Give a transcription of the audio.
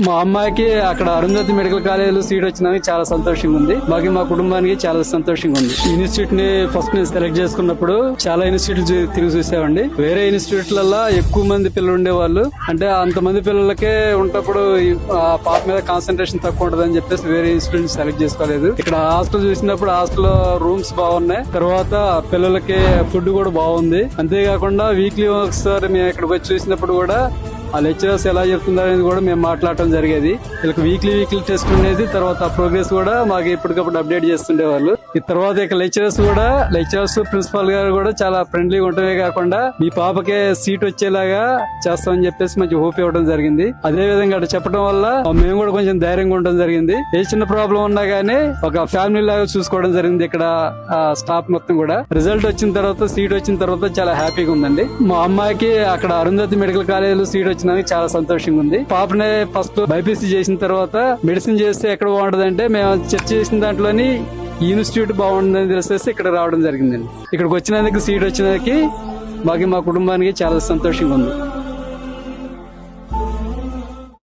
మా అమ్మాయికి అక్కడ అరుంధతి మెడికల్ కాలేజీలో సీట్ వచ్చినందుకు చాలా సంతోషంగా ఉంది. మాకు మా కుటుంబానికి చాలా సంతోషంగా ఉంది. ఇన్స్టిట్యూట్ ని ఫస్ట్ నేను సెలెక్ట్ చేసుకున్నప్పుడు చాలా ఇన్స్టిట్యూట్ తిరిగి చూసామండి. వేరే ఇన్స్టిట్యూట్లలో ఎక్కువ మంది పిల్లలు ఉండేవాళ్ళు. అంటే అంతమంది పిల్లలకే ఉన్నప్పుడు ఆ పాప మీద కాన్సన్ట్రేషన్ తక్కువ ఉంటదని చెప్పేసి వేరే ఇన్స్టిట్యూట్ సెలెక్ట్ చేసుకోలేదు. ఇక్కడ హాస్టల్ చూసినప్పుడు హాస్టల్ రూమ్స్ బాగున్నాయి. తర్వాత పిల్లలకి ఫుడ్ కూడా బాగుంది. అంతేకాకుండా వీక్లీ ఒకసారి మేము ఇక్కడికి వచ్చి చూసినప్పుడు కూడా ఆ లెక్చరర్స్ ఎలా చెప్తున్నారు అనేది కూడా మేము మాట్లాడటం జరిగేది. వీళ్ళకి వీక్లీ టెస్ట్ ఉండేది. తర్వాత ప్రోగ్రెస్ కూడా మాకు ఎప్పటికప్పుడు అప్డేట్ చేస్తుండేవాళ్ళు. ఈ తర్వాత ఇక లెక్చరర్స్ ప్రిన్సిపాల్ గారు కూడా చాలా ఫ్రెండ్లీగా ఉండటమే కాకుండా మీ పాపకే సీట్ వచ్చేలాగా చేస్తామని చెప్పేసి మంచి హోప్ ఇవ్వడం జరిగింది. అదే విధంగా అటు చెప్పడం వల్ల మేము కూడా కొంచెం ధైర్యంగా ఉండడం జరిగింది. ఏ చిన్న ప్రాబ్లం ఉన్నా గానీ ఒక ఫ్యామిలీ లాగా చూసుకోవడం జరిగింది. ఇక్కడ స్టాఫ్ మొత్తం కూడా రిజల్ట్ వచ్చిన తర్వాత సీట్ వచ్చిన తర్వాత చాలా హ్యాపీగా ఉందండి. మా అమ్మాయికి అక్కడ అరుంధతి మెడికల్ కాలేజీలో సీట్ వచ్చినందుకు చాలా సంతోషంగా ఉంది. పాపనే ఫస్ట్ బైపీసీ చేసిన తర్వాత మెడిసిన్ చేస్తే ఎక్కడ బాగుంటదంటే మేము చర్చ చేసిన దాంట్లోని ఈ ఇన్స్టిట్యూట్ బాగుంటుందని తెలిసేసి ఇక్కడ రావడం జరిగిందండి. ఇక్కడికి వచ్చినందుకు సీట్ వచ్చినందుకు మాకు మా కుటుంబానికి చాలా సంతోషంగా ఉంది.